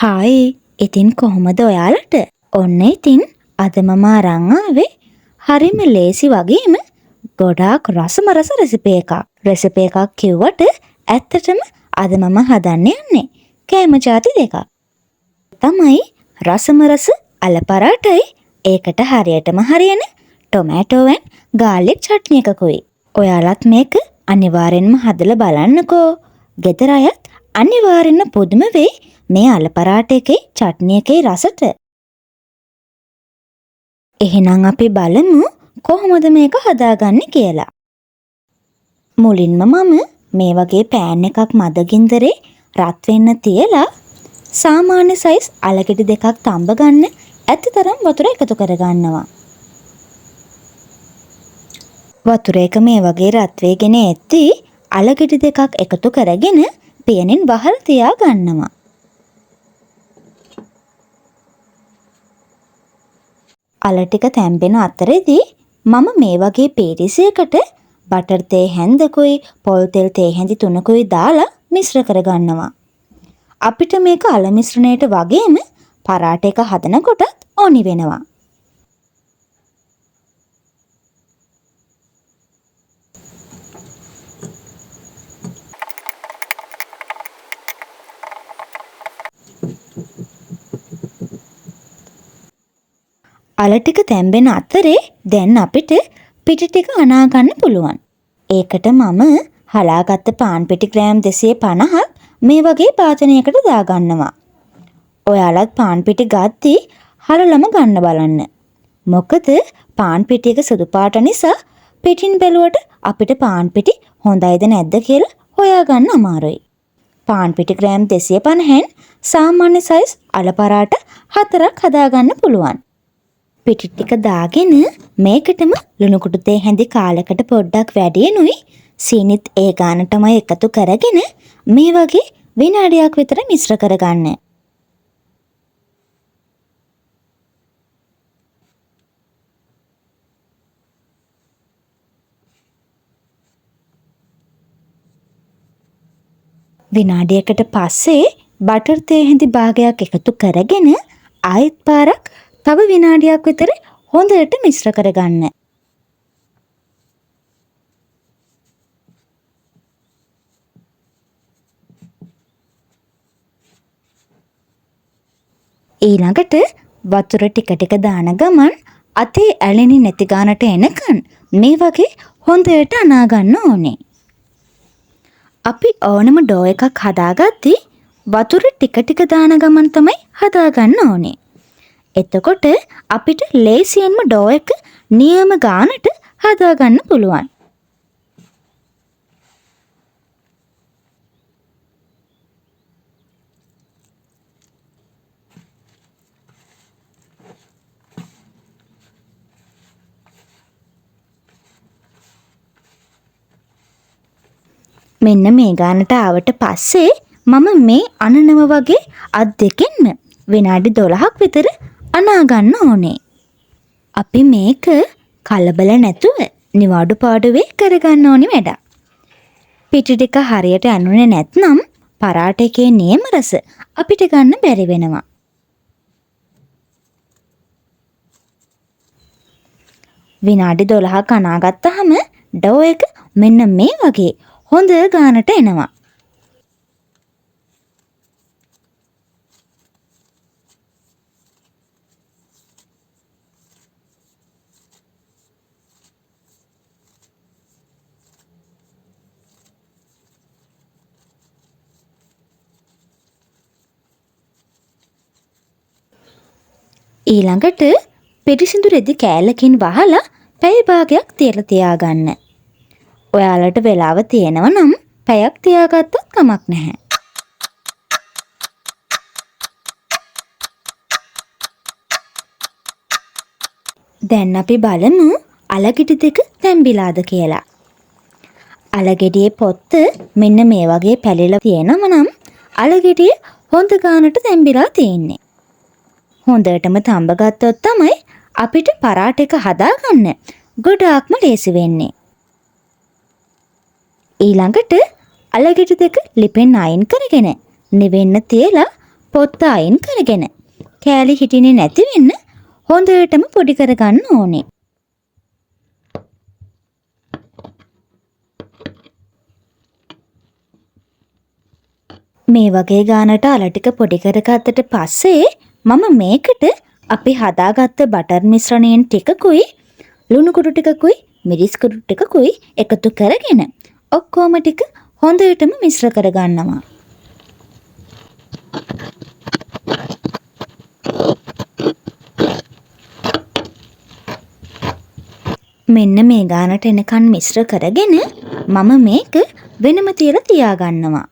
Hi ඉතින් කොහොමද ඔයාලට? ඔන්න ඉතින් අද මම අරන් ආවේ හරිම ලේසි වගේම ගොඩාක් රසමරස රෙසිපි එකක්. රෙසිපි එකක් කිව්වට ඇත්තටම අද මම හදන්න යන්නේ කෑම ಜಾති දෙකක්. තමයි රසමරස අල පරාටයි ඒකට හරියටම හරියන ටොමැටෝ and garlic චට්නි එකකුයි. ඔයාලත් මේක අනිවාර්යෙන්ම හදලා බලන්නකෝ. ගෙදර අයත් අනිවාර්යෙන්ම පුදුම වෙයි මේ අල පරාට එකේ චට්නි එකේ රසට. එහෙනම් අපි බලමු කොහොමද මේක හදාගන්නේ කියලා. මුලින්ම මම මේ වගේ පෑන් එකක් මද ගින්දරේ රත් වෙන්න තියලා සාමාන්‍ය සයිස් අලගෙඩි දෙකක් තඹ ගන්න ඇතිතරම් වතුර එකතු කරගන්නවා. වතුර එක මේ වගේ රත් වෙගෙන එද්දී අලගෙඩි දෙකක් එකතු කරගෙන පියනෙන් වහලා තියා ගන්නවා. අල ටික තැම්බෙන අතරේදී මම මේ වගේ පීරිසයකට බටර් තේ හැන්දකුයි පොල් තෙල් තේ හැඳි තුනකුයි දාලා මිශ්‍ර කරගන්නවා. අපිට මේක අල මිශ්‍රණයට වගේම පරාට එක හදනකොටත් ඕනි වෙනවා. අල ටික තැම්බෙන අතරේ දැන් අපිට පිටි ටික අනා ගන්න පුළුවන්. ඒකට මම හලාගත්ත පාන් පිටි ග්‍රෑම් 250ක් මේ වගේ පාත්‍රයකට දාගන්නවා. ඔයාලත් පාන් පිටි ගද්දී හලලම ගන්න බලන්න. මොකද පාන් පිටි එක සුදු පාට නිසා පිටින් බැලුවට අපිට පාන් පිටි හොඳයිද නැද්ද කියලා හොයාගන්න අමාරුයි. පාන් පිටි ග්‍රෑම් 250න් සාමාන්‍ය සයිස් අල පරාට 4ක් හදාගන්න පුළුවන්. පිටි ටික දාගෙන මේකටම ලුණු කුඩු තේ හැඳි කාලකට පොඩ්ඩක් වැඩියෙනුයි සීනිත් ඒ ගානටම එකතු කරගෙන මේ වගේ විනාඩියක් විතර මිශ්‍ර කරගන්න. විනාඩියකට පස්සේ බටර් තේ හැඳි භාගයක් එකතු කරගෙන ආයෙත් පාරක් තව විනාඩියක් විතර හොඳට මිශ්‍ර කරගන්න. ඊළඟට වතුර ටික ටික දාන ගමන් අතේ ඇලෙන්නේ නැති ගානට එනකන් මේ වගේ හොඳට අනා ගන්න ඕනේ. අපි ඕනම ඩෝ එකක් හදාගත්තී වතුර ටික ටික දාන ගමන් තමයි හදාගන්න ඕනේ. එතකොට අපිට ලේසියෙන්ම ඩෝ එක නියම ගානට හදාගන්න පුළුවන්. මෙන්න මේ ගානට ආවට පස්සේ මම මේ අනනව වගේ අත් දෙකෙන්ම විනාඩි 12ක් විතර අනා ගන්න ඕනේ. අපි මේක කලබල නැතුව නිවාඩු පාඩුවේ කරගන්න ඕනි වැඩක්. පිටි ටික හරියට ඇනුනේ නැත්නම් පරාට එකේ නියම රස අපිට ගන්න බැරි වෙනවා. විනාඩි 12ක් අනාගත්තාම ඩෝ එක මෙන්න මේ වගේ හොඳ ගානට එනවා. ඊළඟට පිටිසිඳු රෙදි කෑල්ලකින් වහලා පැය භාගයක් තියලා තියාගන්න. ඔයාලට වෙලාව තියෙනව නම් පැයක් තියාගත්තත් කමක් නැහැ. දැන් අපි බලමු අලගෙඩි දෙක තැම්බිලාද කියලා. අලගෙඩියේ පොත්ත මෙන්න මේ වගේ පැලිලා තියෙනව නම් අලගෙඩිය හොඳ ගානට තැම්බිලා තියෙන්නේ. හොඳටම තඹ ගත්තොත් තමයි අපිට පරාට එක හදාගන්න ගොඩාක්ම ලේසි වෙන්නේ. ඊළඟට අලගෙඩි දෙක ලිපෙන් අයින් කරගෙන නිවෙන්න තියලා පොත්ත අයින් කරගෙන කෑලි හිටින්නේ නැති වෙන්න හොඳටම පොඩි කරගන්න ඕනේ. මේ වගේ ගානට අල ටික පොඩි කරගත්තට පස්සේ මම මේකට අපි හදාගත්ත බටර් මිශ්‍රණයෙන් ටිකකුයි ලුණු කුඩු ටිකකුයි මිරිස් කුඩු ටිකකුයි එකතු කරගෙන ඔක්කොම ටික හොඳටම මිශ්‍ර කරගන්නවා. මෙන්න මේ ගානට එනකන් මිශ්‍ර කරගෙන මම මේක වෙනම තියලා තියාගන්නවා.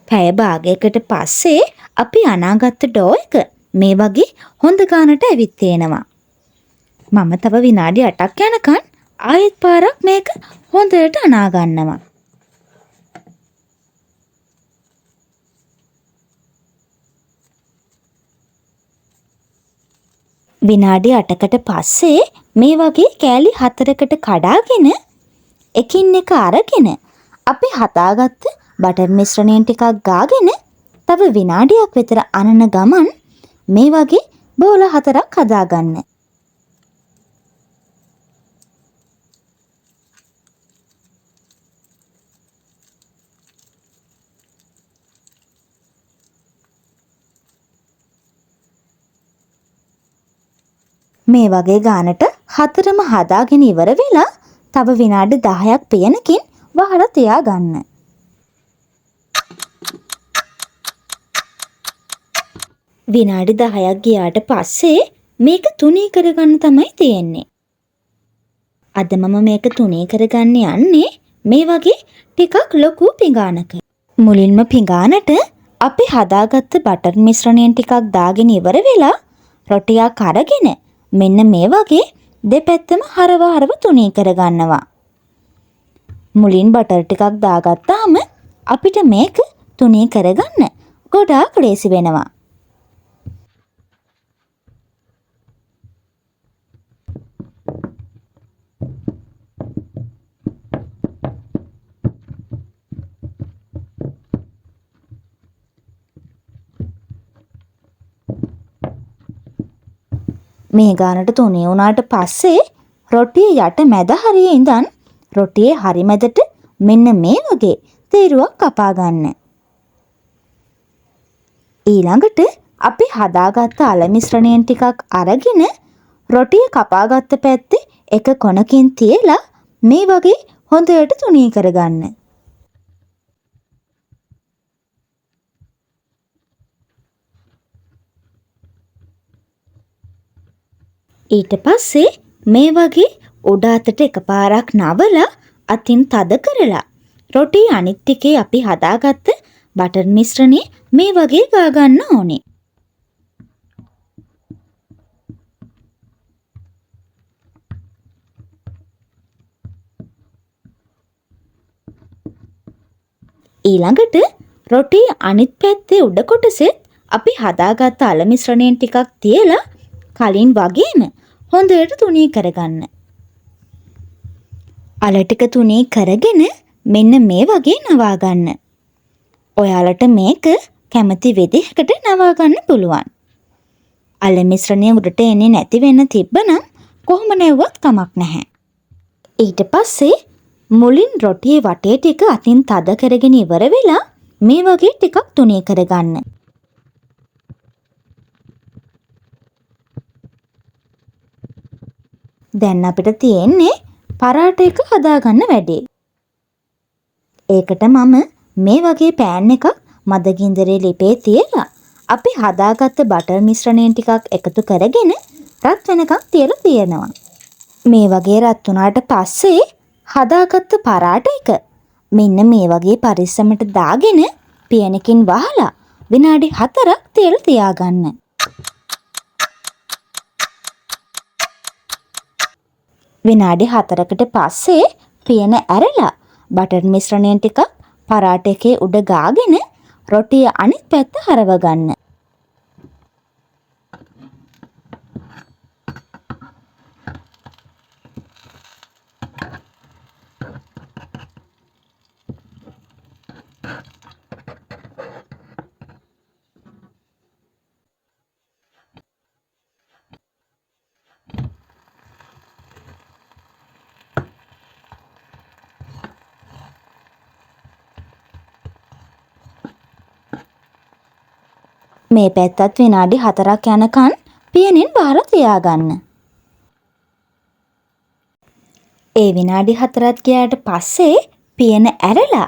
පැය භාගයකට පස්සේ අපි අනාගත්ත ඩෝ එක මේ වගේ හොඳ ගානට ඇවිත් තියෙනවා. මම තව විනාඩි 8ක් යනකන් ආයෙත් පාරක් මේක හොඳට අනා ගන්නවා. විනාඩි 8කට පස්සේ මේ වගේ කෑලි 4කට කඩාගෙන එකින් එක අරගෙන අපි හදාගත්ත බටර් මිශ්‍රණයෙන් ටිකක් ගාගෙන තව විනාඩියක් විතර අනන ගමන් මේ වගේ බෝල 4ක් හදාගන්න. මේ වගේ ගානට 4ම හදාගෙන ඉවර වෙලා තව විනාඩි 10ක් පියනකින් වහලා තියාගන්න. විනාඩි 10ක් ගියාට පස්සේ මේක තුනී කරගන්න තමයි තියෙන්නේ. අද මම මේක තුනී කරගන්න යන්නේ මේ වගේ ටිකක් ලොකු පිඟානක. මුලින්ම පිඟානට අපි හදාගත්ත බටර් මිශ්‍රණයෙන් ටිකක් දාගෙන ඉවර වෙලා රොටියක් අරගෙන මෙන්න මේ වගේ දෙපැත්තම හරව තුනී කරගන්නවා. මුලින් බටර් ටිකක් දාගත්තාම අපිට මේක තුනී කරගන්න ගොඩාක් ලේසි වෙනවා. මේ ගානට තුනී වුණාට පස්සේ රොටිය යට මැද හරියේ ඉඳන් රොටියේ හරි මැදට මෙන්න මේ වගේ තීරුවක් කපා ගන්න. ඊළඟට අපි හදාගත්ත අල මිශ්‍රණයෙන් ටිකක් අරගෙන රොටිය කපාගත්ත පැත්තේ එක කොනකින් තියලා මේ වගේ හොඳට තුනී කරගන්න. ඊට පස්සේ මේ වගේ උඩ අතට එකපාරක් නවලා අතින් තද කරලා රොටි අනිත් ටිකේ අපි හදාගත්ත බටර් මිශ්‍රණය මේ වගේ ගා ගන්න ඕනේ. ඊළඟට රොටි අනිත් පැත්තේ උඩ කොටසෙත් අපි හදාගත්ත අල මිශ්‍රණයෙන් ටිකක් තියලා කලින් වගේම හොඳට තුනී කරගන්න. අල ටික තුනී කරගෙන මෙන්න මේ වගේ නවා ගන්න. ඔයාලට මේක කැමති විදිහකට නවා ගන්න පුළුවන්. අල මිශ්‍රණය උඩට එන්නේ නැති වෙන්න තිබ්බනම් කොහොම නැව්වත් කමක් නැහැ. ඊට පස්සේ මුලින් රොටියේ වටේ ටික අතින් තද කරගෙන ඉවර වෙලා මේ වගේ ටිකක් තුනී කරගන්න. දැන් අපිට තියෙන්නේ පරාට එක හදාගන්න වැඩේ. ඒකට මම මේ වගේ පෑන් එකක් මදගින්දරේ ලිපේ තියලා අපි හදාගත්ත බටර් මිශ්‍රණයෙන් ටිකක් එකතු කරගෙන රත් වෙනකන් තියලා තියෙනවා. මේ වගේ රත් වුණාට පස්සේ හදාගත්ත පරාට එක මෙන්න මේ වගේ පරිස්සමට දාගෙන පියනකින් වහලා විනාඩි 4ක් තියලා තියාගන්න. විනාඩි 4කට පස්සේ පියන ඇරලා බටර් මිශ්‍රණයෙන් ටිකක් පරාට එකේ උඩ ගාගෙන රොටිය අනිත් පැත්ත හරව ගන්න. මේ පැත්තත් විනාඩි 4ක් යනකන් පියනෙන් බහලා තියාගන්න. ඒ විනාඩි 4ක් ගියාට පස්සේ පියන ඇරලා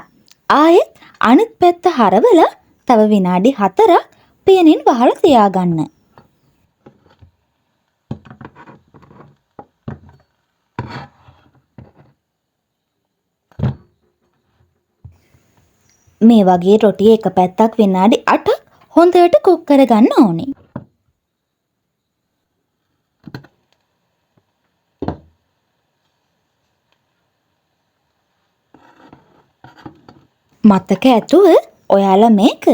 ආයෙත් අනිත් පැත්ත හරවලා තව විනාඩි 4ක් පියනෙන් වහලා තියාගන්න. මේ වගේ රොටිය එක පැත්තක් විනාඩි 8ක් හොඳට කුක් කරගන්න ඕනේ. මතක ඇතුව ඔයාලා මේක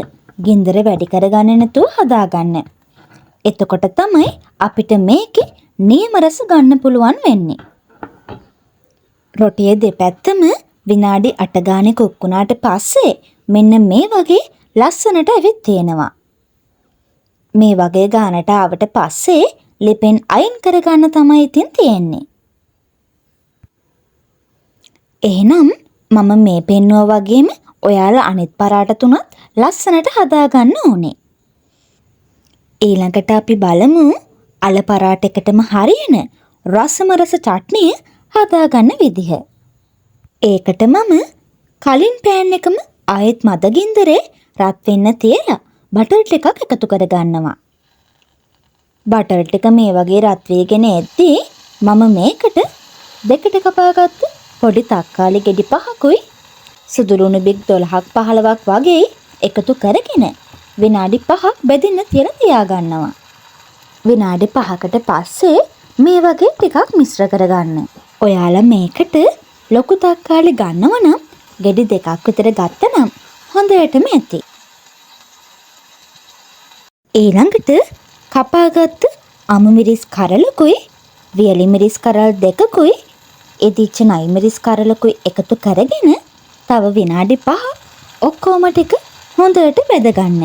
ගින්දර වැඩි කරගන්නේ නැතුව හදාගන්න. එතකොට තමයි අපිට මේකේ නියම රස ගන්න පුළුවන් වෙන්නේ. රොටියේ දෙපැත්තම විනාඩි 8 ගානේ කුක් වුණාට පස්සේ මෙන්න මේ වගේ ලස්සනට ඇවිත් තියෙනවා. මේ වගේ ගානට ආවට පස්සේ ලිපෙන් අයින් කරගන්න තමයි ඉතින් තියෙන්නේ. එහෙනම් මම මේ පෙන්නුවා වගේම ඔයාලා අනිත් පරාට තුනත් ලස්සනට හදාගන්න ඕනේ. ඊළඟට අපි බලමු අල පරාට එකටම හරියන රසම රස චට්නිය හදාගන්න විදිහ. ඒකට මම කලින් පෑන් එකම ආයෙත් මද ගින්දරේ රත් වෙන්න තියලා බටර් ටිකක් එකතු කරගන්නවා. බටර් ටික මේ වගේ රත් වේගෙන එද්දී මම මේකට දෙකට කපාගත්තු පොඩි තක්කාලි ගෙඩි 5කුයි සුදුලුණු බික් 12ක් 15ක් වගේ එකතු කරගෙන විනාඩි 5ක් බෙදින්න තියලා තියාගන්නවා. විනාඩි 5කට පස්සේ මේ වගේ ටිකක් මිශ්‍ර කරගන්න. ඔයාලා මේකට ලොකු තක්කාලි ගන්නව නම් ගෙඩි 2ක් විතර ගත්තනම් හොඳටම ඇති. ඊළඟට කපාගත්තු අමු මිරිස් කරලකුයි වියලි මිරිස් කරල් 2කුයි එදිච්ච නයි මිරිස් කරලකුයි එකතු කරගෙන තව විනාඩි 5ක් ඔක්කොම ටික හොඳට බෙදගන්න.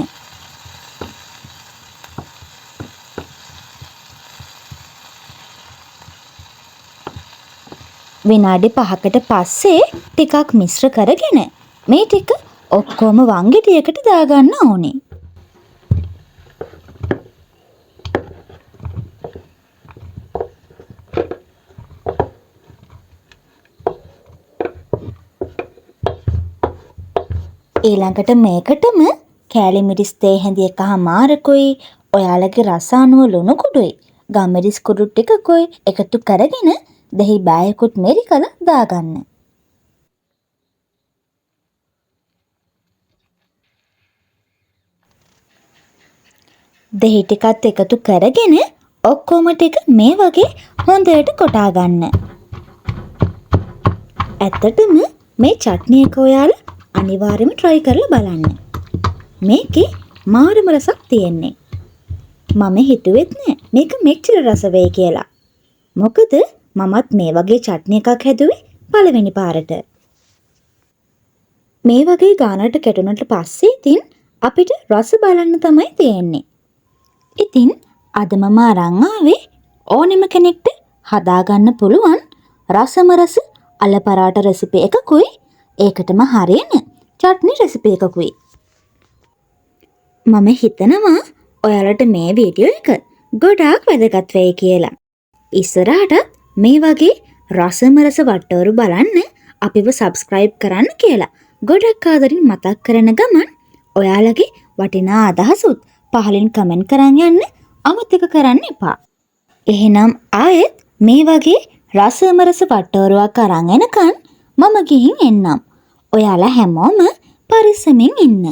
විනාඩි 5කට පස්සේ ටිකක් මිශ්‍ර කරගෙන මේ ටික ඔක්කොම වංගෙඩියකට දාගන්න ඕනේ. ඊළඟට මේකටම කෑලි මිරිස් තේ හැඳි එකහමාරකුයි ඔයාලගේ රස අනුව ලුණු කුඩුයි ගම්මිරිස් කුඩු ටිකකුයි එකතු කරගෙන දහි බෑයකුත් මෙරිකලා දාගන්න. දහි ටිකත් එකතු කරගෙන ඔක්කොම ටික මේ වගේ හොඳට කොටා ගන්න. ඇත්තටම මේ චට්නි එක ඔයාලා අනිවාර්යයෙන්ම try කරලා බලන්න. මේකේ මාරම රසක් තියෙන්නේ. මම හිතුවෙත් නෑ මේක මෙච්චර රස වෙයි කියලා. මොකද මමත් මේ වගේ චට්නි එකක් හැදුවේ පළවෙනි පාරට. මේ වගේ ගානට කැටුනට පස්සේ ඉතින් අපිට රස බලන්න තමයි තියෙන්නේ. ඉතින් අද මම අරන් ආවේ ඕනෙම කෙනෙක්ට හදාගන්න පුළුවන් රසම රස අල පරාට රෙසිපි එකකුයි ඒකටම හරියන චට්නි රෙසිපි එකකුයි. මම හිතනවා ඔයාලට මේ වීඩියෝ එක ගොඩාක් වැදගත් වෙයි කියලා. ඉස්සරහටත් මේ වගේ රසම රස වට්ටෝරු බලන්න අපිව subscribe කරන්න කියලා ගොඩක් ආදරින් මතක් කරන ගමන් ඔයාලගේ වටිනා අදහසුත් පහලින් කමෙන්ට් කරන් යන්න අමතක කරන්න එපා. එහෙනම් ආයෙත් මේ වගේ රසම රස වට්ටෝරුවක් අරන් එනකන් මම ගිහින් එන්නම්. ඔයාලා හැමෝම පරිස්සමෙන් ඉන්න.